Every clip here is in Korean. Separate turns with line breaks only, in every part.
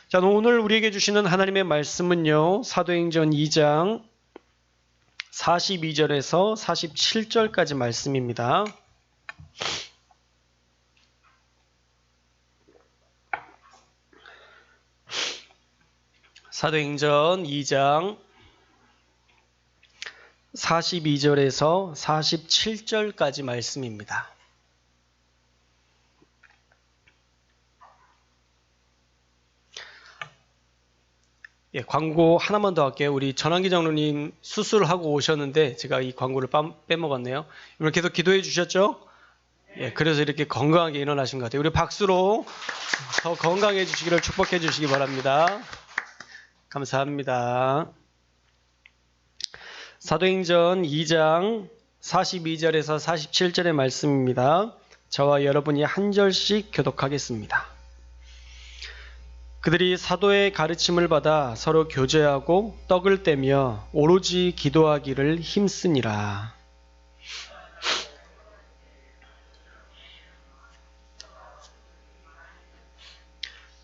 자, 오늘 우리에게 주시는 하나님의 말씀은요, 사도행전 2장 42절에서 47절까지 말씀입니다. 사도행전 2장 42절에서 47절까지 말씀입니다. 예, 광고 하나만 더 할게요. 우리 전환기 장로님 수술하고 오셨는데 제가 이 광고를 빼먹었네요. 이번 계속 기도해 주셨죠? 예, 그래서 이렇게 건강하게 일어나신 것 같아요. 우리 박수로 더 건강해 주시기를 축복해 주시기 바랍니다. 감사합니다. 사도행전 2장 42절에서 47절의 말씀입니다. 저와 여러분이 한 절씩 교독하겠습니다. 그들이 사도의 가르침을 받아 서로 교제하고 떡을 떼며 오로지 기도하기를 힘쓰니라.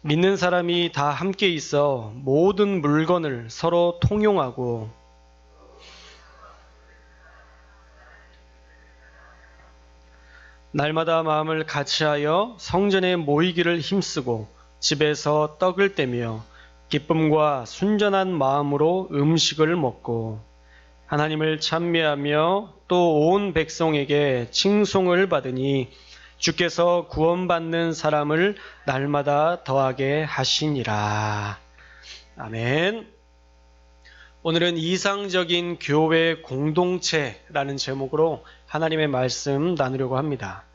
믿는 사람이 다 함께 있어 모든 물건을 서로 통용하고 날마다 마음을 같이하여 성전에 모이기를 힘쓰고 집에서 떡을 떼며 기쁨과 순전한 마음으로 음식을 먹고 하나님을 찬미하며 또 온 백성에게 칭송을 받으니 주께서 구원받는 사람을 날마다 더하게 하시니라. 아멘. 오늘은 이상적인 교회 공동체라는 제목으로 하나님의 말씀 나누려고 합니다.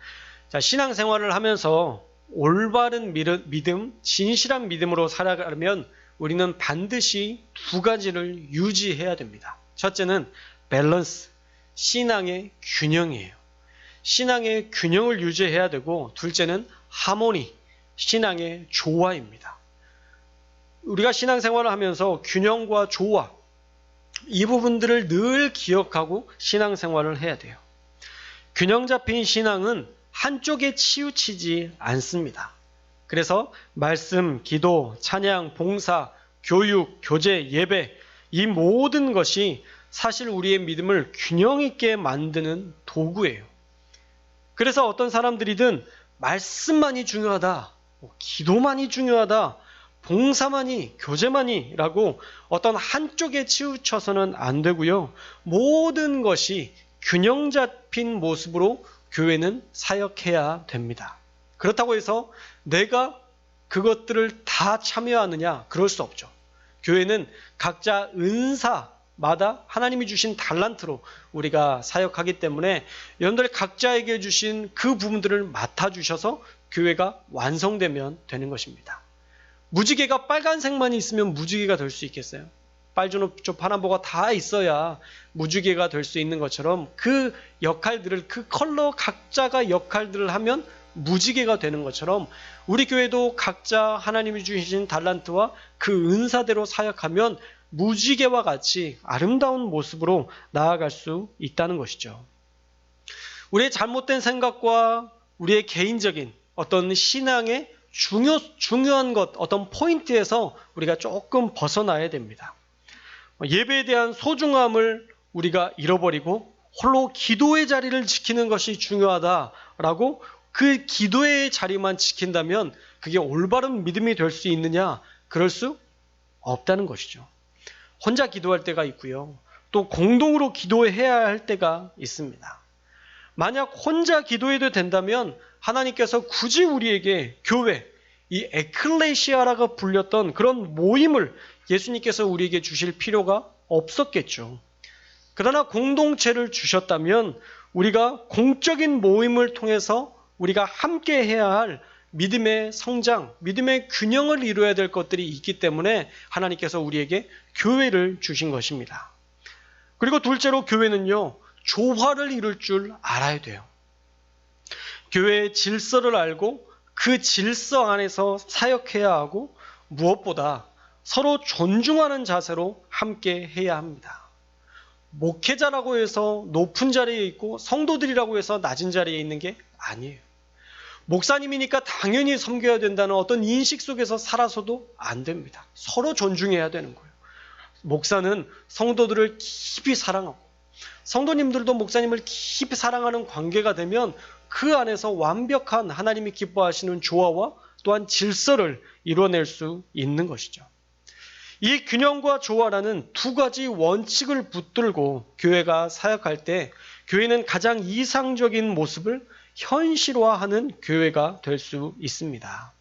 자, 신앙생활을 하면서 올바른 믿음, 진실한 믿음으로 살아가려면 우리는 반드시 두 가지를 유지해야 됩니다. 첫째는 밸런스, 신앙의 균형이에요. 신앙의 균형을 유지해야 되고, 둘째는 하모니, 신앙의 조화입니다. 우리가 신앙생활을 하면서 균형과 조화, 이 부분들을 늘 기억하고 신앙생활을 해야 돼요. 균형 잡힌 신앙은 한쪽에 치우치지 않습니다. 그래서 말씀, 기도, 찬양, 봉사, 교육, 교제, 예배, 이 모든 것이 사실 우리의 믿음을 균형 있게 만드는 도구예요. 그래서 어떤 사람들이든 말씀만이 중요하다, 기도만이 중요하다, 봉사만이, 교제만이 라고 어떤 한쪽에 치우쳐서는 안 되고요. 모든 것이 균형 잡힌 모습으로 교회는 사역해야 됩니다. 그렇다고 해서 내가 그것들을 다 참여하느냐? 그럴 수 없죠. 교회는 각자 은사마다 하나님이 주신 달란트로 우리가 사역하기 때문에 여러분들 각자에게 주신 그 부분들을 맡아주셔서 교회가 완성되면 되는 것입니다. 무지개가 빨간색만 있으면 무지개가 될 수 있겠어요? 빨주노초 파란보가 다 있어야 무지개가 될 수 있는 것처럼 그 역할들을, 그 컬러 각자가 역할들을 하면 무지개가 되는 것처럼 우리 교회도 각자 하나님이 주신 달란트와 그 은사대로 사역하면 무지개와 같이 아름다운 모습으로 나아갈 수 있다는 것이죠. 우리의 잘못된 생각과 우리의 개인적인 어떤 신앙의 중요한 것, 어떤 포인트에서 우리가 조금 벗어나야 됩니다. 예배에 대한 소중함을 우리가 잃어버리고 홀로 기도의 자리를 지키는 것이 중요하다라고 그 기도의 자리만 지킨다면 그게 올바른 믿음이 될 수 있느냐? 그럴 수 없다는 것이죠. 혼자 기도할 때가 있고요. 또 공동으로 기도해야 할 때가 있습니다. 만약 혼자 기도해도 된다면 하나님께서 굳이 우리에게 교회, 이 에클레시아라고 불렸던 그런 모임을 예수님께서 우리에게 주실 필요가 없었겠죠. 그러나 공동체를 주셨다면 우리가 공적인 모임을 통해서 우리가 함께 해야 할 믿음의 성장, 믿음의 균형을 이루어야 될 것들이 있기 때문에 하나님께서 우리에게 교회를 주신 것입니다. 그리고 둘째로 교회는요, 조화를 이룰 줄 알아야 돼요. 교회의 질서를 알고 그 질서 안에서 사역해야 하고 무엇보다 서로 존중하는 자세로 함께 해야 합니다. 목회자라고 해서 높은 자리에 있고 성도들이라고 해서 낮은 자리에 있는 게 아니에요. 목사님이니까 당연히 섬겨야 된다는 어떤 인식 속에서 살아서도 안 됩니다. 서로 존중해야 되는 거예요. 목사는 성도들을 깊이 사랑하고 성도님들도 목사님을 깊이 사랑하는 관계가 되면 그 안에서 완벽한 하나님이 기뻐하시는 조화와 또한 질서를 이뤄낼 수 있는 것이죠. 이 균형과 조화라는 두 가지 원칙을 붙들고 교회가 사역할 때 교회는 가장 이상적인 모습을 현실화하는 교회가 될 수 있습니다.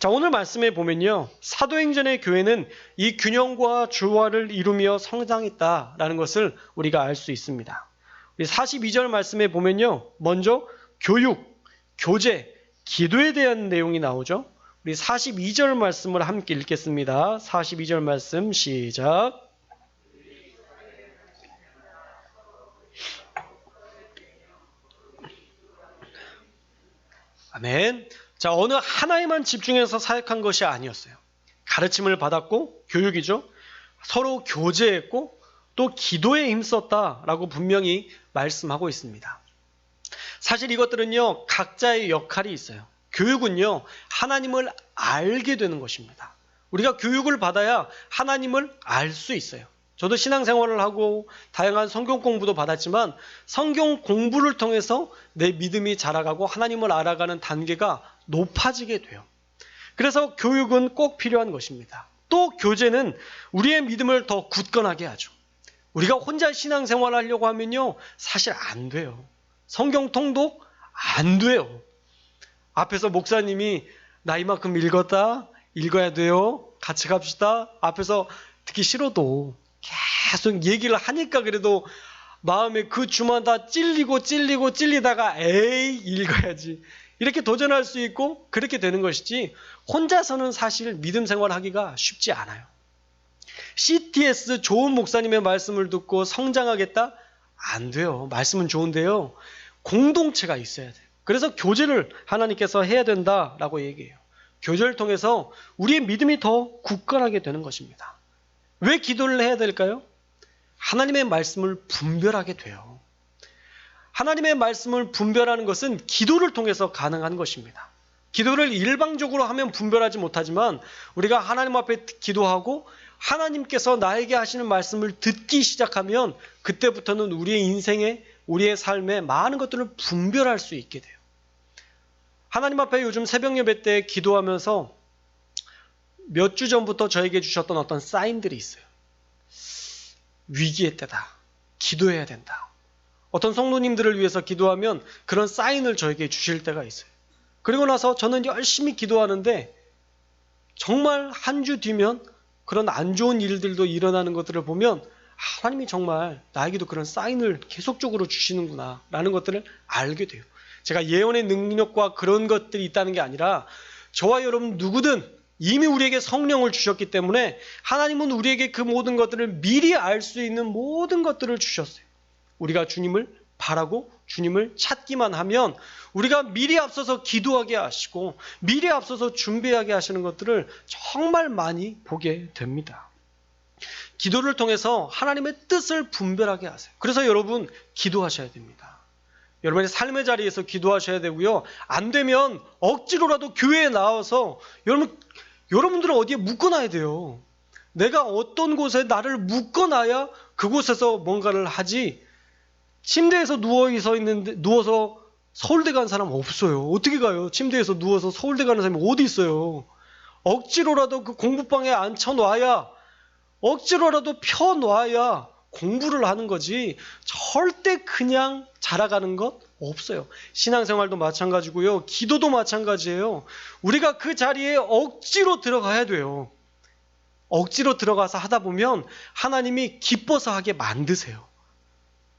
자, 오늘 말씀에 보면요, 사도행전의 교회는 이 균형과 조화를 이루며 성장했다라는 것을 우리가 알 수 있습니다. 우리 42절 말씀에 보면요, 먼저 교육, 교제, 기도에 대한 내용이 나오죠. 우리 42절 말씀을 함께 읽겠습니다. 42절 말씀 시작. 아멘. 자, 어느 하나에만 집중해서 사역한 것이 아니었어요. 가르침을 받았고 교육이죠. 서로 교제했고 또 기도에 힘썼다라고 분명히 말씀하고 있습니다. 사실 이것들은요, 각자의 역할이 있어요. 교육은요, 하나님을 알게 되는 것입니다. 우리가 교육을 받아야 하나님을 알 수 있어요. 저도 신앙생활을 하고 다양한 성경 공부도 받았지만 성경 공부를 통해서 내 믿음이 자라가고 하나님을 알아가는 단계가 높아지게 돼요. 그래서 교육은 꼭 필요한 것입니다. 또 교제는 우리의 믿음을 더 굳건하게 하죠. 우리가 혼자 신앙생활을 하려고 하면요, 사실 안 돼요. 성경 통독 안 돼요. 앞에서 목사님이 나 이만큼 읽었다, 읽어야 돼요, 같이 갑시다, 앞에서 듣기 싫어도 계속 얘기를 하니까 그래도 마음에 그 주마다 찔리다가 에이 읽어야지 이렇게 도전할 수 있고 그렇게 되는 것이지, 혼자서는 사실 믿음 생활하기가 쉽지 않아요. CTS 좋은 목사님의 말씀을 듣고 성장하겠다? 안 돼요. 말씀은 좋은데요, 공동체가 있어야 돼요. 그래서 교제를 하나님께서 해야 된다라고 얘기해요. 교제를 통해서 우리의 믿음이 더 굳건하게 되는 것입니다. 왜 기도를 해야 될까요? 하나님의 말씀을 분별하게 돼요. 하나님의 말씀을 분별하는 것은 기도를 통해서 가능한 것입니다. 기도를 일방적으로 하면 분별하지 못하지만 우리가 하나님 앞에 기도하고 하나님께서 나에게 하시는 말씀을 듣기 시작하면 그때부터는 우리의 인생에, 우리의 삶에 많은 것들을 분별할 수 있게 돼요. 하나님 앞에 요즘 새벽 예배 때 기도하면서 몇 주 전부터 저에게 주셨던 어떤 사인들이 있어요. 위기의 때다. 기도해야 된다. 어떤 성도님들을 위해서 기도하면 그런 사인을 저에게 주실 때가 있어요. 그리고 나서 저는 열심히 기도하는데 정말 한 주 뒤면 그런 안 좋은 일들도 일어나는 것들을 보면 하나님이 정말 나에게도 그런 사인을 계속적으로 주시는구나 라는 것들을 알게 돼요. 제가 예언의 능력과 그런 것들이 있다는 게 아니라 저와 여러분 누구든 이미 우리에게 성령을 주셨기 때문에 하나님은 우리에게 그 모든 것들을 미리 알 수 있는 모든 것들을 주셨어요. 우리가 주님을 바라고 주님을 찾기만 하면 우리가 미리 앞서서 기도하게 하시고 미리 앞서서 준비하게 하시는 것들을 정말 많이 보게 됩니다. 기도를 통해서 하나님의 뜻을 분별하게 하세요. 그래서 여러분 기도하셔야 됩니다. 여러분의 삶의 자리에서 기도하셔야 되고요. 안 되면 억지로라도 교회에 나와서 여러분들은 어디에 묶어놔야 돼요. 내가 어떤 곳에 나를 묶어놔야 그곳에서 뭔가를 하지, 침대에서 누워서 서울대 간 사람 없어요. 어떻게 가요? 침대에서 누워서 서울대 가는 사람이 어디 있어요? 억지로라도 그 공부방에 앉혀놔야, 억지로라도 펴놔야 공부를 하는 거지, 절대 그냥 자라가는 것 없어요. 신앙생활도 마찬가지고요. 기도도 마찬가지예요. 우리가 그 자리에 억지로 들어가야 돼요. 억지로 들어가서 하다 보면 하나님이 기뻐서 하게 만드세요.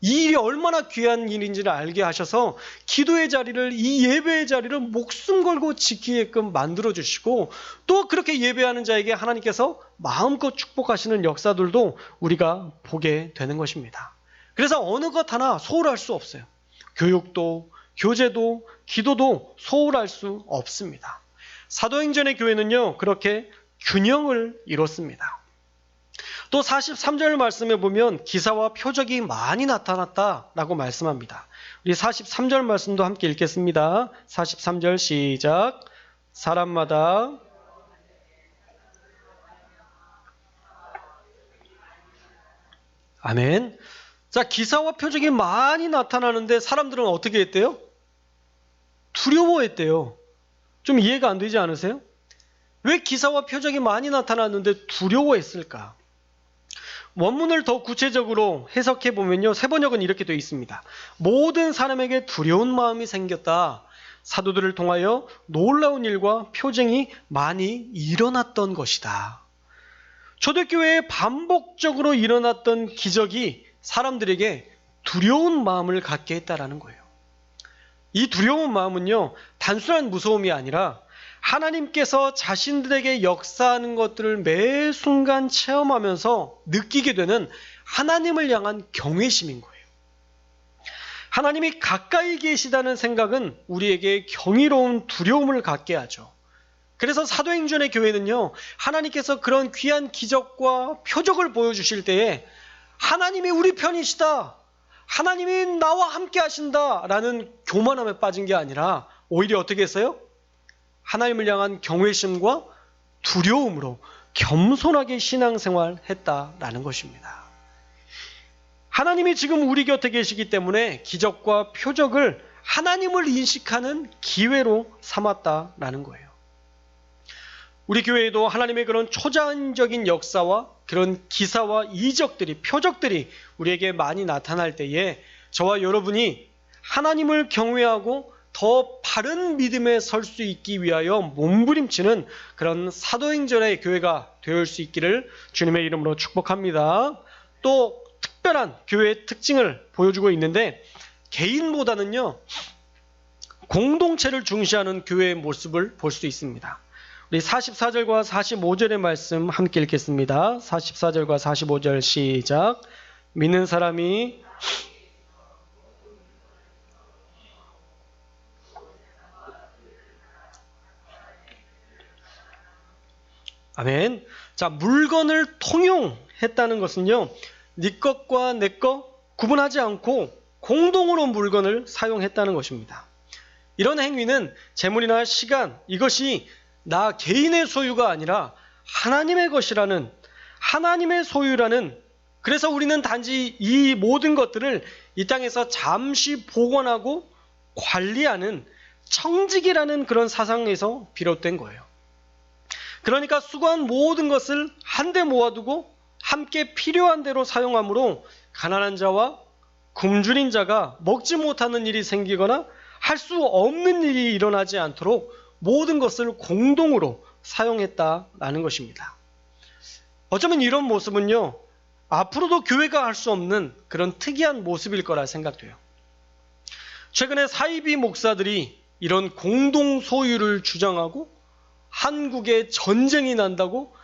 이 일이 얼마나 귀한 일인지를 알게 하셔서 기도의 자리를, 이 예배의 자리를 목숨 걸고 지키게끔 만들어주시고 또 그렇게 예배하는 자에게 하나님께서 마음껏 축복하시는 역사들도 우리가 보게 되는 것입니다. 그래서 어느 것 하나 소홀할 수 없어요. 교육도, 교제도, 기도도 소홀할 수 없습니다. 사도행전의 교회는요, 그렇게 균형을 이뤘습니다. 또 43절 말씀에 보면 기사와 표적이 많이 나타났다라고 말씀합니다. 우리 43절 말씀도 함께 읽겠습니다. 43절 시작. 사람마다 아멘. 자, 기사와 표적이 많이 나타나는데 사람들은 어떻게 했대요? 두려워했대요. 좀 이해가 안 되지 않으세요? 왜 기사와 표적이 많이 나타났는데 두려워했을까? 원문을 더 구체적으로 해석해 보면요, 세번역은 이렇게 되어 있습니다. 모든 사람에게 두려운 마음이 생겼다. 사도들을 통하여 놀라운 일과 표징이 많이 일어났던 것이다. 초대교회에 반복적으로 일어났던 기적이 사람들에게 두려운 마음을 갖게 했다라는 거예요. 이 두려운 마음은요, 단순한 무서움이 아니라 하나님께서 자신들에게 역사하는 것들을 매 순간 체험하면서 느끼게 되는 하나님을 향한 경외심인 거예요. 하나님이 가까이 계시다는 생각은 우리에게 경이로운 두려움을 갖게 하죠. 그래서 사도행전의 교회는요, 하나님께서 그런 귀한 기적과 표적을 보여주실 때에 하나님이 우리 편이시다, 하나님이 나와 함께 하신다 라는 교만함에 빠진 게 아니라 오히려 어떻게 했어요? 하나님을 향한 경외심과 두려움으로 겸손하게 신앙생활 했다라는 것입니다. 하나님이 지금 우리 곁에 계시기 때문에 기적과 표적을 하나님을 인식하는 기회로 삼았다라는 거예요. 우리 교회에도 하나님의 그런 초자연적인 역사와 그런 기사와 이적들이, 표적들이 우리에게 많이 나타날 때에 저와 여러분이 하나님을 경외하고 더 바른 믿음에 설 수 있기 위하여 몸부림치는 그런 사도행전의 교회가 되을 수 있기를 주님의 이름으로 축복합니다. 또 특별한 교회의 특징을 보여주고 있는데, 개인보다는요, 공동체를 중시하는 교회의 모습을 볼 수 있습니다. 우리 44절과 45절의 말씀 함께 읽겠습니다. 44절과 45절 시작. 믿는 사람이 아멘. 자, 물건을 통용했다는 것은요, 네 것과 내 것 구분하지 않고 공동으로 물건을 사용했다는 것입니다. 이런 행위는 재물이나 시간, 이것이 나 개인의 소유가 아니라 하나님의 것이라는, 하나님의 소유라는, 그래서 우리는 단지 이 모든 것들을 이 땅에서 잠시 보관하고 관리하는 청직이라는 그런 사상에서 비롯된 거예요. 그러니까 수고한 모든 것을 한데 모아두고 함께 필요한 대로 사용하므로 가난한 자와 굶주린 자가 먹지 못하는 일이 생기거나 할 수 없는 일이 일어나지 않도록 모든 것을 공동으로 사용했다라는 것입니다. 어쩌면 이런 모습은요, 앞으로도 교회가 할 수 없는 그런 특이한 모습일 거라 생각돼요. 최근에 사이비 목사들이 이런 공동 소유를 주장하고 한국에 전쟁이 난다고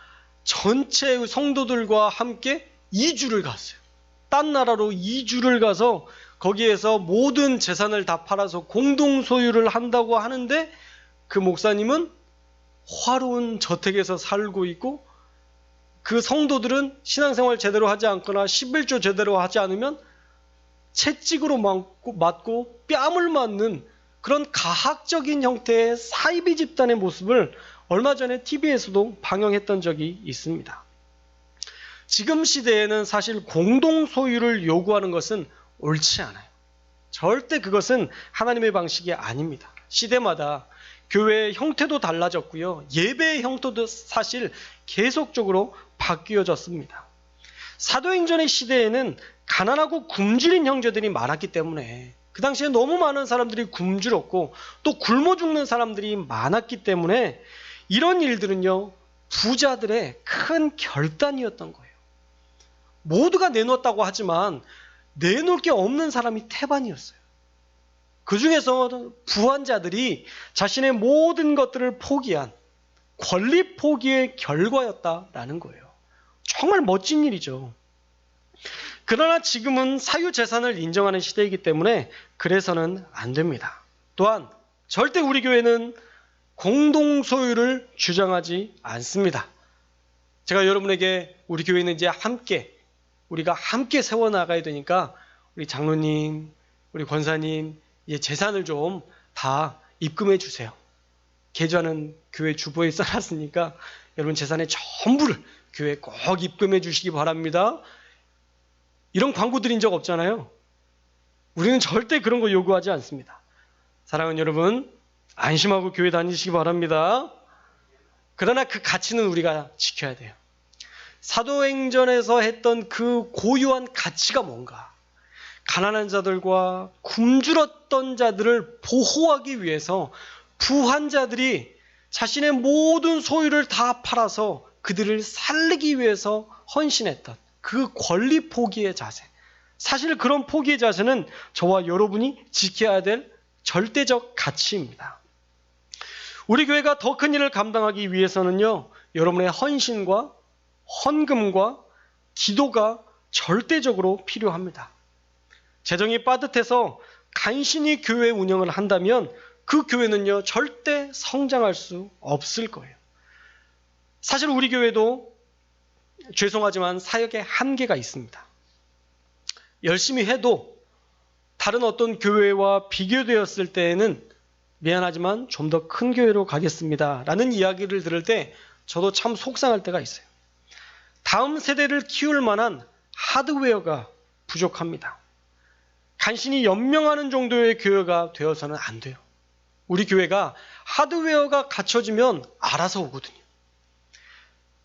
전체 성도들과 함께 이주를 갔어요. 딴 나라로 이주를 가서 거기에서 모든 재산을 다 팔아서 공동 소유를 한다고 하는데, 그 목사님은 화로운 저택에서 살고 있고 그 성도들은 신앙생활 제대로 하지 않거나 11조 제대로 하지 않으면 채찍으로 맞고 뺨을 맞는 그런 가학적인 형태의 사이비 집단의 모습을 얼마 전에 TV에서도 방영했던 적이 있습니다. 지금 시대에는 사실 공동 소유를 요구하는 것은 옳지 않아요. 절대 그것은 하나님의 방식이 아닙니다. 시대마다 교회의 형태도 달라졌고요, 예배의 형태도 사실 계속적으로 바뀌어졌습니다. 사도행전의 시대에는 가난하고 굶주린 형제들이 많았기 때문에, 그 당시에 너무 많은 사람들이 굶주렸고 또 굶어 죽는 사람들이 많았기 때문에 이런 일들은요, 부자들의 큰 결단이었던 거예요. 모두가 내놓았다고 하지만 내놓을 게 없는 사람이 태반이었어요. 그 중에서 부한 자들이 자신의 모든 것들을 포기한 권리 포기의 결과였다라는 거예요. 정말 멋진 일이죠. 그러나 지금은 사유재산을 인정하는 시대이기 때문에 그래서는 안 됩니다. 또한 절대 우리 교회는 공동소유를 주장하지 않습니다. 제가 여러분에게 우리 교회는 이제 우리가 함께 세워나가야 되니까 우리 장로님, 우리 권사님 재산을 좀 다 입금해 주세요. 계좌는 교회 주보에 써놨으니까 여러분 재산의 전부를 교회에 꼭 입금해 주시기 바랍니다. 이런 광고 드린 적 없잖아요. 우리는 절대 그런 거 요구하지 않습니다. 사랑하는 여러분, 안심하고 교회 다니시기 바랍니다. 그러나 그 가치는 우리가 지켜야 돼요. 사도행전에서 했던 그 고유한 가치가 뭔가? 가난한 자들과 굶주렸던 자들을 보호하기 위해서 부한 자들이 자신의 모든 소유를 다 팔아서 그들을 살리기 위해서 헌신했던 그 권리 포기의 자세. 사실 그런 포기의 자세는 저와 여러분이 지켜야 될 절대적 가치입니다. 우리 교회가 더 큰 일을 감당하기 위해서는요, 여러분의 헌신과 헌금과 기도가 절대적으로 필요합니다. 재정이 빠듯해서 간신히 교회 운영을 한다면 그 교회는요, 절대 성장할 수 없을 거예요. 사실 우리 교회도 죄송하지만 사역에 한계가 있습니다. 열심히 해도 다른 어떤 교회와 비교되었을 때에는 미안하지만 좀 더 큰 교회로 가겠습니다 라는 이야기를 들을 때 저도 참 속상할 때가 있어요. 다음 세대를 키울 만한 하드웨어가 부족합니다. 간신히 연명하는 정도의 교회가 되어서는 안 돼요. 우리 교회가 하드웨어가 갖춰지면 알아서 오거든요.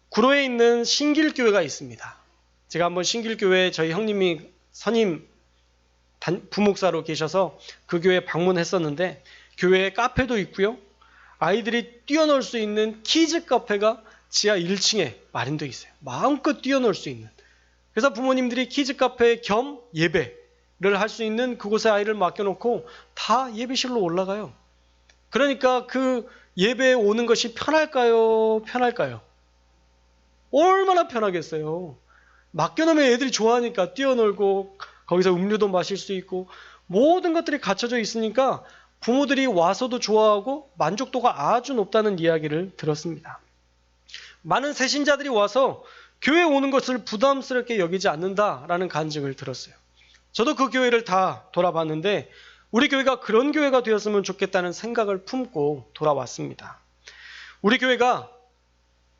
구로에 있는 신길교회가 있습니다. 제가 한번 신길교회 저희 형님이 선임 부목사로 계셔서 그 교회에 방문했었는데 교회에 카페도 있고요. 아이들이 뛰어놀 수 있는 키즈 카페가 지하 1층에 마련되어 있어요. 마음껏 뛰어놀 수 있는. 그래서 부모님들이 키즈 카페 겸 예배를 할 수 있는 그곳에 아이를 맡겨놓고 다 예배실로 올라가요. 그러니까 그 예배에 오는 것이 편할까요? 편할까요? 얼마나 편하겠어요. 맡겨놓으면 애들이 좋아하니까 뛰어놀고 거기서 음료도 마실 수 있고 모든 것들이 갖춰져 있으니까 부모들이 와서도 좋아하고 만족도가 아주 높다는 이야기를 들었습니다. 많은 새신자들이 와서 교회에 오는 것을 부담스럽게 여기지 않는다라는 간증을 들었어요. 저도 그 교회를 다 돌아봤는데 우리 교회가 그런 교회가 되었으면 좋겠다는 생각을 품고 돌아왔습니다. 우리 교회가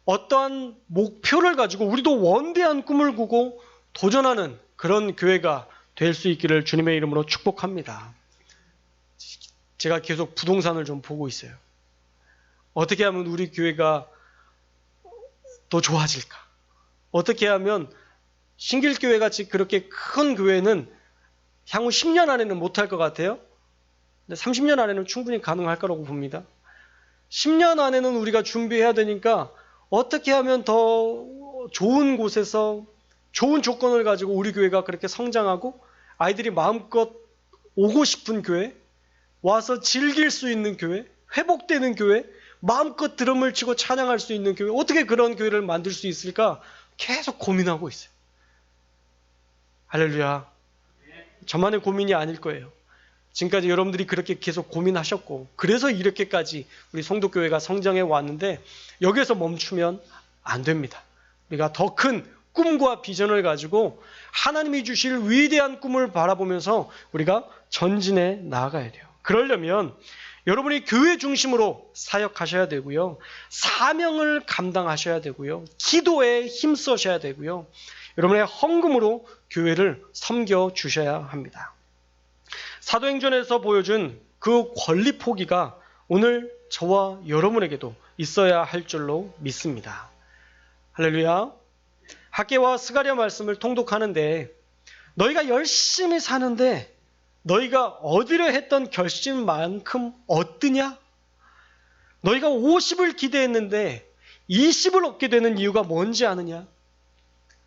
어떠한 목표를 가지고 우리도 원대한 꿈을 꾸고 도전하는 그런 교회가 될 수 있기를 주님의 이름으로 축복합니다. 제가 계속 부동산을 좀 보고 있어요. 어떻게 하면 우리 교회가 더 좋아질까? 어떻게 하면 신길교회 같이 그렇게 큰 교회는 향후 10년 안에는 못할 것 같아요. 근데 30년 안에는 충분히 가능할 거라고 봅니다. 10년 안에는 우리가 준비해야 되니까 어떻게 하면 더 좋은 곳에서 좋은 조건을 가지고 우리 교회가 그렇게 성장하고 아이들이 마음껏 오고 싶은 교회, 와서 즐길 수 있는 교회, 회복되는 교회, 마음껏 드럼을 치고 찬양할 수 있는 교회, 어떻게 그런 교회를 만들 수 있을까 계속 고민하고 있어요. 할렐루야. 저만의 고민이 아닐 거예요. 지금까지 여러분들이 그렇게 계속 고민하셨고 그래서 이렇게까지 우리 성도교회가 성장해 왔는데 여기에서 멈추면 안 됩니다. 우리가 더 큰 꿈과 비전을 가지고 하나님이 주실 위대한 꿈을 바라보면서 우리가 전진해 나아가야 돼요. 그러려면 여러분이 교회 중심으로 사역하셔야 되고요. 사명을 감당하셔야 되고요. 기도에 힘써셔야 되고요. 여러분의 헌금으로 교회를 섬겨주셔야 합니다. 사도행전에서 보여준 그 권리 포기가 오늘 저와 여러분에게도 있어야 할 줄로 믿습니다. 할렐루야. 학개와 스가랴 말씀을 통독하는데 너희가 열심히 사는데 너희가 얻으려 했던 결심만큼 얻느냐? 너희가 50을 기대했는데 20을 얻게 되는 이유가 뭔지 아느냐?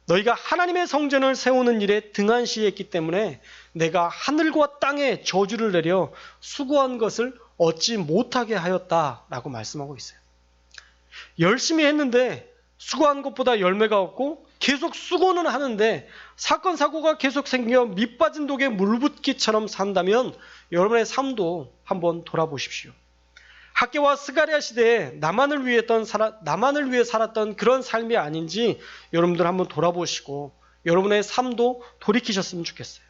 너희가 하나님의 성전을 세우는 일에 등한시했기 때문에 내가 하늘과 땅에 저주를 내려 수고한 것을 얻지 못하게 하였다라고 말씀하고 있어요. 열심히 했는데 수고한 것보다 열매가 없고 계속 수고는 하는데 사건 사고가 계속 생겨 밑빠진 독에 물붓기처럼 산다면 여러분의 삶도 한번 돌아보십시오. 학개와 스가랴 시대에 나만을 위해 살았던 그런 삶이 아닌지 여러분들 한번 돌아보시고 여러분의 삶도 돌이키셨으면 좋겠어요.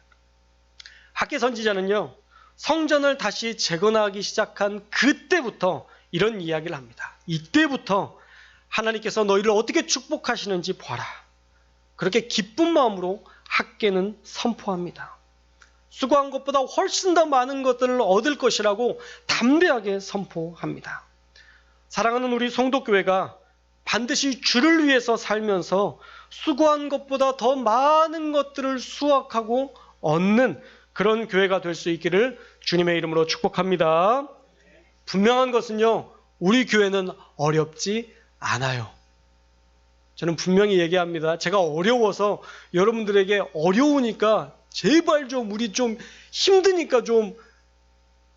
학개 선지자는요, 성전을 다시 재건하기 시작한 그때부터 이런 이야기를 합니다. 이때부터 하나님께서 너희를 어떻게 축복하시는지 봐라. 그렇게 기쁜 마음으로 학개는 선포합니다. 수고한 것보다 훨씬 더 많은 것들을 얻을 것이라고 담대하게 선포합니다. 사랑하는 우리 성도교회가 반드시 주를 위해서 살면서 수고한 것보다 더 많은 것들을 수확하고 얻는 그런 교회가 될 수 있기를 주님의 이름으로 축복합니다. 분명한 것은요, 우리 교회는 어렵지 않아요. 저는 분명히 얘기합니다. 제가 어려워서 여러분들에게 어려우니까 제발 좀 우리 좀 힘드니까 좀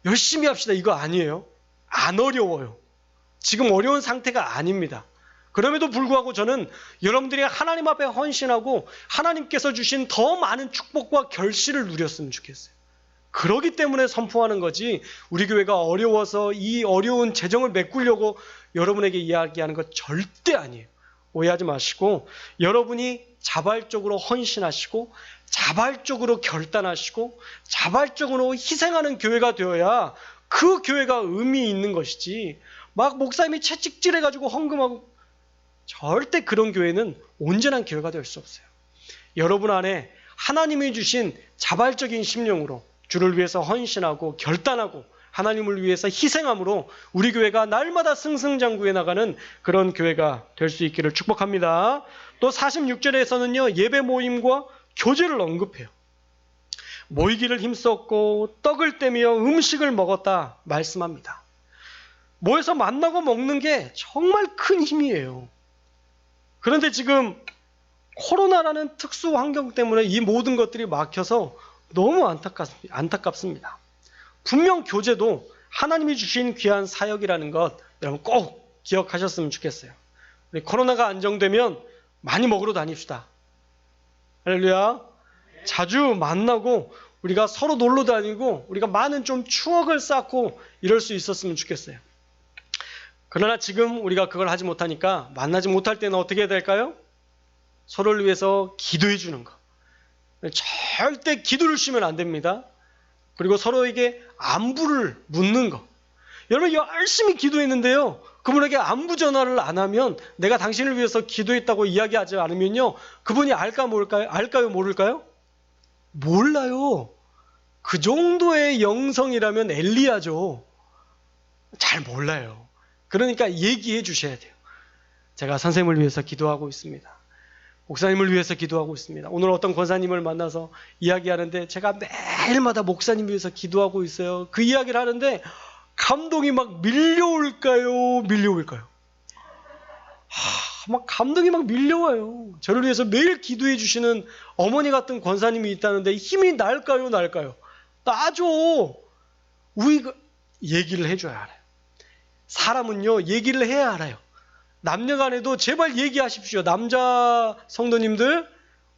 열심히 합시다, 이거 아니에요. 안 어려워요. 지금 어려운 상태가 아닙니다. 그럼에도 불구하고 저는 여러분들이 하나님 앞에 헌신하고 하나님께서 주신 더 많은 축복과 결실을 누렸으면 좋겠어요. 그러기 때문에 선포하는 거지, 우리 교회가 어려워서 이 어려운 재정을 메꾸려고 여러분에게 이야기하는 것 절대 아니에요. 오해하지 마시고, 여러분이 자발적으로 헌신하시고 자발적으로 결단하시고 자발적으로 희생하는 교회가 되어야 그 교회가 의미 있는 것이지, 막 목사님이 채찍질해가지고 헌금하고, 절대 그런 교회는 온전한 교회가 될 수 없어요. 여러분 안에 하나님이 주신 자발적인 심령으로 주를 위해서 헌신하고 결단하고 하나님을 위해서 희생함으로 우리 교회가 날마다 승승장구해 나가는 그런 교회가 될 수 있기를 축복합니다. 또 46절에서는요, 예배 모임과 교제를 언급해요. 모이기를 힘썼고 떡을 떼며 음식을 먹었다 말씀합니다. 모여서 만나고 먹는 게 정말 큰 힘이에요. 그런데 지금 코로나라는 특수 환경 때문에 이 모든 것들이 막혀서 너무 안타깝습니다. 분명 교제도 하나님이 주신 귀한 사역이라는 것 여러분 꼭 기억하셨으면 좋겠어요. 우리 코로나가 안정되면 많이 먹으러 다닙시다. 할렐루야. 자주 만나고 우리가 서로 놀러 다니고 우리가 많은 좀 추억을 쌓고 이럴 수 있었으면 좋겠어요. 그러나 지금 우리가 그걸 하지 못하니까 만나지 못할 때는 어떻게 해야 될까요? 서로를 위해서 기도해 주는 거. 절대 기도를 쉬면 안 됩니다. 그리고 서로에게 안부를 묻는 거. 여러분 열심히 기도했는데요, 그분에게 안부 전화를 안 하면, 내가 당신을 위해서 기도했다고 이야기하지 않으면요, 그분이 알까 모를까요? 알까요 모를까요? 몰라요. 그 정도의 영성이라면 엘리야죠. 잘 몰라요. 그러니까 얘기해 주셔야 돼요. 제가 선생님을 위해서 기도하고 있습니다. 목사님을 위해서 기도하고 있습니다. 오늘 어떤 권사님을 만나서 이야기하는데 제가 매일마다 목사님 위해서 기도하고 있어요. 그 이야기를 하는데 감동이 막 밀려올까요? 밀려올까요? 막 감동이 막 밀려와요. 저를 위해서 매일 기도해 주시는 어머니 같은 권사님이 있다는데 힘이 날까요? 날까요? 나죠. 우리가 얘기를 해줘야 알아요. 사람은요, 얘기를 해야 알아요. 남녀 간에도 제발 얘기하십시오. 남자 성도님들,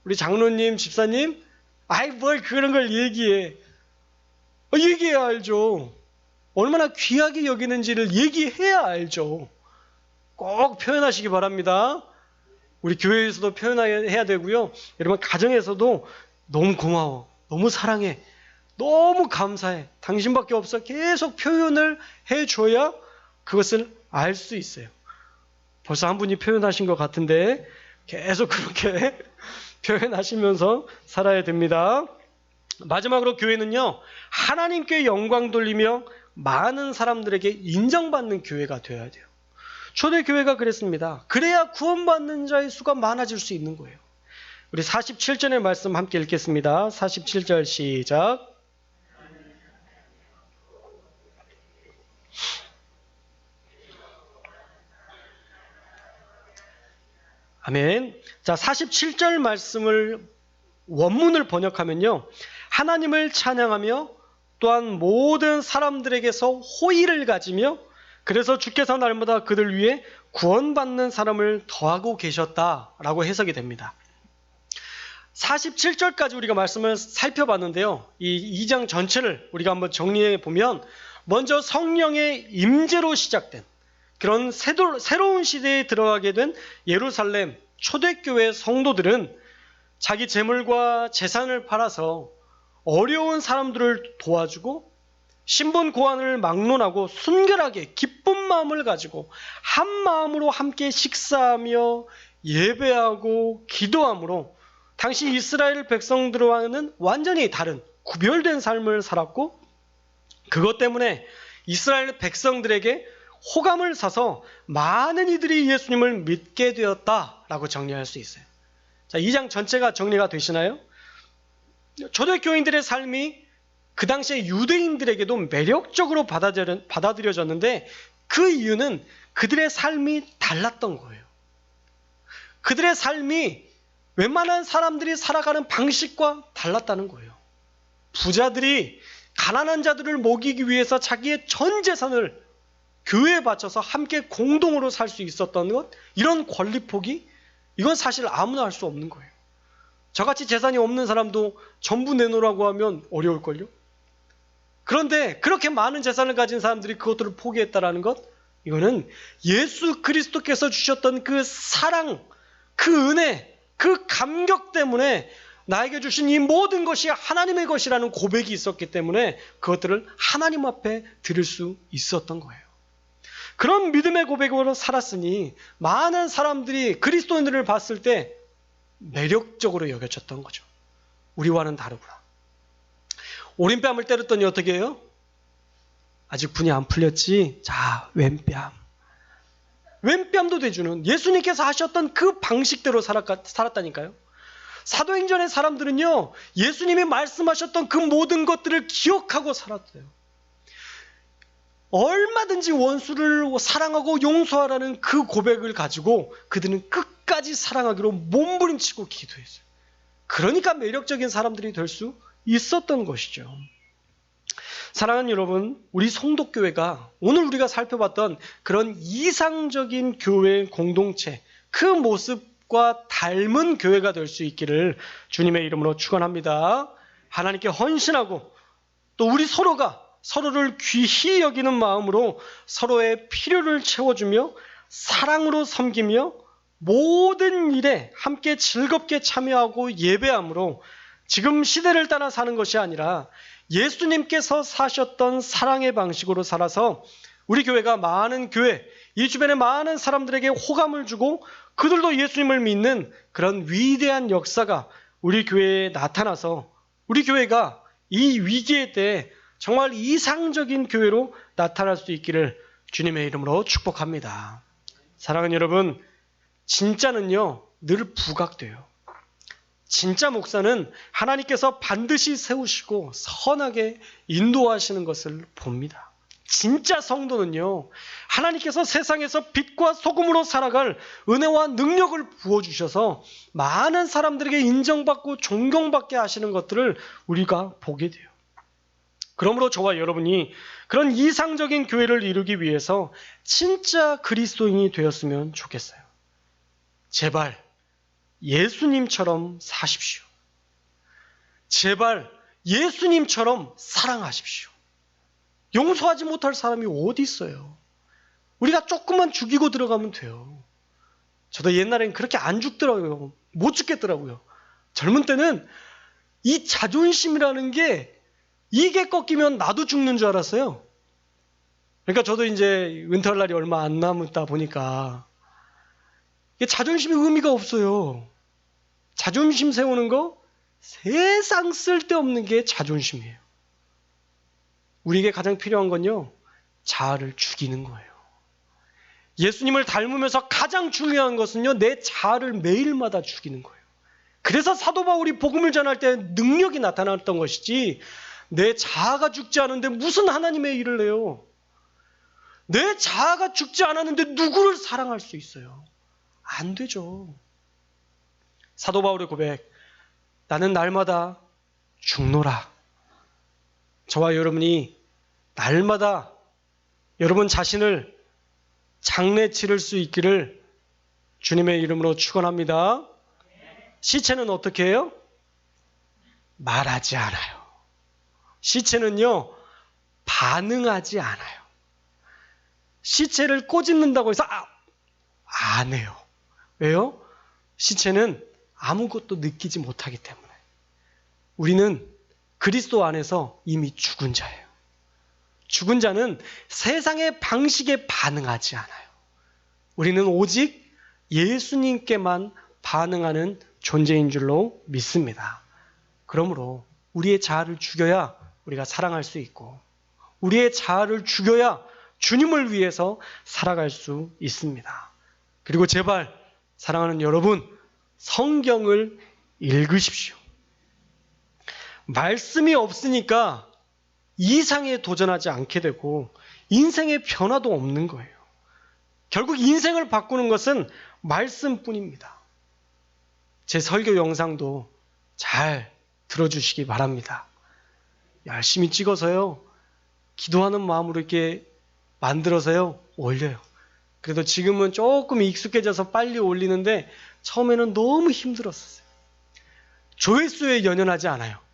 우리 장로님, 집사님, 아이 뭘 그런 걸 얘기해. 얘기해야 알죠. 얼마나 귀하게 여기는지를 얘기해야 알죠. 꼭 표현하시기 바랍니다. 우리 교회에서도 표현해야 되고요. 여러분 가정에서도 너무 고마워, 너무 사랑해, 너무 감사해, 당신밖에 없어, 계속 표현을 해줘야 그것을 알 수 있어요. 벌써 한 분이 표현하신 것 같은데 계속 그렇게 표현하시면서 살아야 됩니다. 마지막으로 교회는요, 하나님께 영광 돌리며 많은 사람들에게 인정받는 교회가 되어야 돼요. 초대교회가 그랬습니다. 그래야 구원받는 자의 수가 많아질 수 있는 거예요. 우리 47절의 말씀 함께 읽겠습니다. 47절 시작. 아멘. 자, 47절 말씀을 원문을 번역하면요, 하나님을 찬양하며 또한 모든 사람들에게서 호의를 가지며 그래서 주께서 날마다 그들 위해 구원받는 사람을 더하고 계셨다라고 해석이 됩니다. 47절까지 우리가 말씀을 살펴봤는데요, 이 2장 전체를 우리가 한번 정리해 보면, 먼저 성령의 임재로 시작된 그런 새로운 시대에 들어가게 된 예루살렘 초대교회 성도들은 자기 재물과 재산을 팔아서 어려운 사람들을 도와주고 신분 고안을 막론하고 순결하게 기쁜 마음을 가지고 한 마음으로 함께 식사하며 예배하고 기도함으로 당시 이스라엘 백성들과는 완전히 다른 구별된 삶을 살았고, 그것 때문에 이스라엘 백성들에게 호감을 사서 많은 이들이 예수님을 믿게 되었다라고 정리할 수 있어요. 자, 2장 전체가 정리가 되시나요? 초대교인들의 삶이 그 당시에 유대인들에게도 매력적으로 받아들여졌는데, 그 이유는 그들의 삶이 달랐던 거예요. 그들의 삶이 웬만한 사람들이 살아가는 방식과 달랐다는 거예요. 부자들이 가난한 자들을 먹이기 위해서 자기의 전 재산을 교회에 바쳐서 함께 공동으로 살 수 있었던 것, 이런 권리폭이, 이건 사실 아무나 할 수 없는 거예요. 저같이 재산이 없는 사람도 전부 내놓으라고 하면 어려울걸요? 그런데 그렇게 많은 재산을 가진 사람들이 그것들을 포기했다라는 것, 이거는 예수 그리스도께서 주셨던 그 사랑, 그 은혜, 그 감격 때문에 나에게 주신 이 모든 것이 하나님의 것이라는 고백이 있었기 때문에 그것들을 하나님 앞에 드릴 수 있었던 거예요. 그런 믿음의 고백으로 살았으니 많은 사람들이 그리스도인들을 봤을 때 매력적으로 여겨졌던 거죠. 우리와는 다르구나. 오른뺨을 때렸더니 어떻게 해요? 아직 분이 안 풀렸지? 자, 왼뺨. 왼뺨도 대주는 예수님께서 하셨던 그 방식대로 살았다니까요. 사도행전의 사람들은요, 예수님이 말씀하셨던 그 모든 것들을 기억하고 살았어요. 얼마든지 원수를 사랑하고 용서하라는 그 고백을 가지고 그들은 끝까지 사랑하기로 몸부림치고 기도했어요. 그러니까 매력적인 사람들이 될 수 있었던 것이죠. 사랑하는 여러분, 우리 성도교회가 오늘 우리가 살펴봤던 그런 이상적인 교회 공동체, 그 모습과 닮은 교회가 될 수 있기를 주님의 이름으로 축원합니다. 하나님께 헌신하고 또 우리 서로가 서로를 귀히 여기는 마음으로 서로의 필요를 채워주며 사랑으로 섬기며 모든 일에 함께 즐겁게 참여하고 예배함으로 지금 시대를 따라 사는 것이 아니라 예수님께서 사셨던 사랑의 방식으로 살아서 우리 교회가 많은 교회, 이 주변의 많은 사람들에게 호감을 주고 그들도 예수님을 믿는 그런 위대한 역사가 우리 교회에 나타나서 우리 교회가 이 위기의 때에 정말 이상적인 교회로 나타날 수 있기를 주님의 이름으로 축복합니다. 사랑하는 여러분, 진짜는요 늘 부각돼요. 진짜 목사는 하나님께서 반드시 세우시고 선하게 인도하시는 것을 봅니다. 진짜 성도는요, 하나님께서 세상에서 빛과 소금으로 살아갈 은혜와 능력을 부어주셔서 많은 사람들에게 인정받고 존경받게 하시는 것들을 우리가 보게 돼요. 그러므로 저와 여러분이 그런 이상적인 교회를 이루기 위해서 진짜 그리스도인이 되었으면 좋겠어요. 제발 예수님처럼 사십시오. 제발 예수님처럼 사랑하십시오. 용서하지 못할 사람이 어디 있어요? 우리가 조금만 죽이고 들어가면 돼요. 저도 옛날엔 그렇게 안 죽더라고요. 못 죽겠더라고요. 젊은 때는 이 자존심이라는 게 이게 꺾이면 나도 죽는 줄 알았어요. 그러니까 저도 이제 은퇴할 날이 얼마 안 남았다 보니까 이게 자존심이 의미가 없어요. 자존심 세우는 거 세상 쓸데없는 게 자존심이에요. 우리에게 가장 필요한 건요, 자아를 죽이는 거예요. 예수님을 닮으면서 가장 중요한 것은요, 내 자아를 매일마다 죽이는 거예요. 그래서 사도 바울이 복음을 전할 때 능력이 나타났던 것이지, 내 자아가 죽지 않은데 무슨 하나님의 일을 해요? 내 자아가 죽지 않았는데 누구를 사랑할 수 있어요? 안 되죠. 사도 바울의 고백, 나는 날마다 죽노라. 저와 여러분이 날마다 여러분 자신을 장례 치를 수 있기를 주님의 이름으로 축원합니다. 시체는 어떻게 해요? 말하지 않아요. 시체는요, 반응하지 않아요. 시체를 꼬집는다고 해서 안 해요. 왜요? 시체는 아무것도 느끼지 못하기 때문에. 우리는 그리스도 안에서 이미 죽은 자예요. 죽은 자는 세상의 방식에 반응하지 않아요. 우리는 오직 예수님께만 반응하는 존재인 줄로 믿습니다. 그러므로 우리의 자아를 죽여야 우리가 사랑할 수 있고, 우리의 자아를 죽여야 주님을 위해서 살아갈 수 있습니다. 그리고 제발 사랑하는 여러분, 성경을 읽으십시오. 말씀이 없으니까 이상에 도전하지 않게 되고 인생의 변화도 없는 거예요. 결국 인생을 바꾸는 것은 말씀뿐입니다. 제 설교 영상도 잘 들어주시기 바랍니다. 열심히 찍어서요, 기도하는 마음으로 이렇게 만들어서요, 올려요. 그래도 지금은 조금 익숙해져서 빨리 올리는데 처음에는 너무 힘들었어요. 조회수에 연연하지 않아요.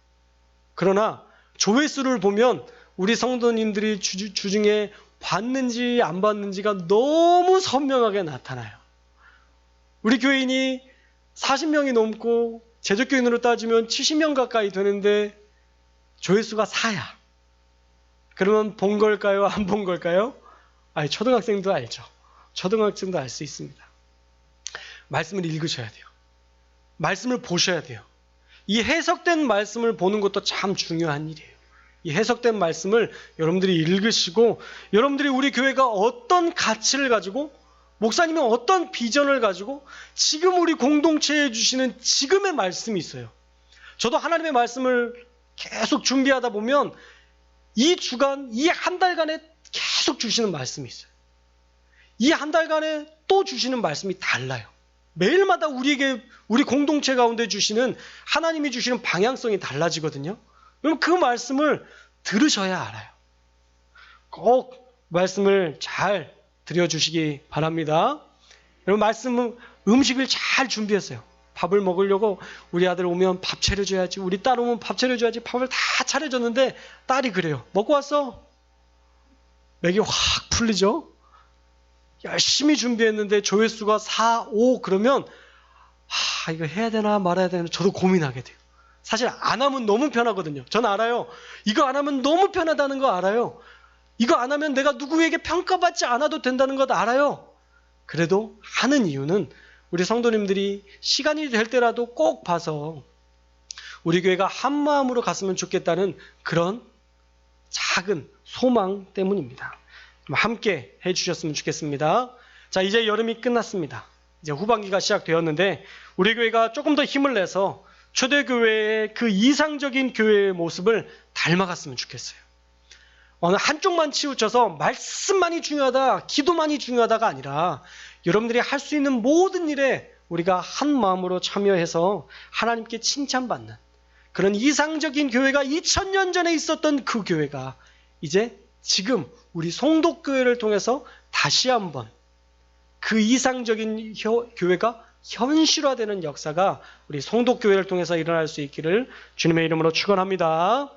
그러나 조회수를 보면 우리 성도님들이 주중에 봤는지 안 봤는지가 너무 선명하게 나타나요. 우리 교인이 40명이 넘고 제적교인으로 따지면 70명 가까이 되는데 조회수가 4야. 그러면 본 걸까요? 안 본 걸까요? 아니, 초등학생도 알죠. 초등학생도 알 수 있습니다. 말씀을 읽으셔야 돼요. 말씀을 보셔야 돼요. 이 해석된 말씀을 보는 것도 참 중요한 일이에요. 이 해석된 말씀을 여러분들이 읽으시고, 여러분들이 우리 교회가 어떤 가치를 가지고, 목사님이 어떤 비전을 가지고 지금 우리 공동체에 주시는 지금의 말씀이 있어요. 저도 하나님의 말씀을 계속 준비하다 보면 이 주간, 이 한 달간에 계속 주시는 말씀이 있어요. 이 한 달간에 또 주시는 말씀이 달라요. 매일마다 우리에게, 우리 공동체 가운데 주시는, 하나님이 주시는 방향성이 달라지거든요. 그럼 그 말씀을 들으셔야 알아요. 꼭 말씀을 잘 드려주시기 바랍니다. 여러분, 말씀은 음식을 잘 준비했어요. 밥을 먹으려고 우리 아들 오면 밥 차려줘야지, 우리 딸 오면 밥 차려줘야지, 밥을 다 차려줬는데 딸이 그래요. 먹고 왔어? 맥이 확 풀리죠? 열심히 준비했는데 조회수가 4, 5 그러면 이거 해야 되나 말아야 되나 저도 고민하게 돼요. 사실 안 하면 너무 편하거든요. 저는 알아요. 이거 안 하면 너무 편하다는 거 알아요. 이거 안 하면 내가 누구에게 평가받지 않아도 된다는 것 알아요. 그래도 하는 이유는 우리 성도님들이 시간이 될 때라도 꼭 봐서 우리 교회가 한 마음으로 갔으면 좋겠다는 그런 작은 소망 때문입니다. 함께 해주셨으면 좋겠습니다. 자, 이제 여름이 끝났습니다. 이제 후반기가 시작되었는데 우리 교회가 조금 더 힘을 내서 초대교회의 그 이상적인 교회의 모습을 닮아갔으면 좋겠어요. 어느 한쪽만 치우쳐서 말씀만이 중요하다, 기도만이 중요하다가 아니라 여러분들이 할 수 있는 모든 일에 우리가 한 마음으로 참여해서 하나님께 칭찬받는 그런 이상적인 교회가 2000년 전에 있었던 그 교회가 이제 지금 우리 송독교회를 통해서 다시 한번 그 이상적인 교회가 현실화되는 역사가 우리 송독교회를 통해서 일어날 수 있기를 주님의 이름으로 축원합니다.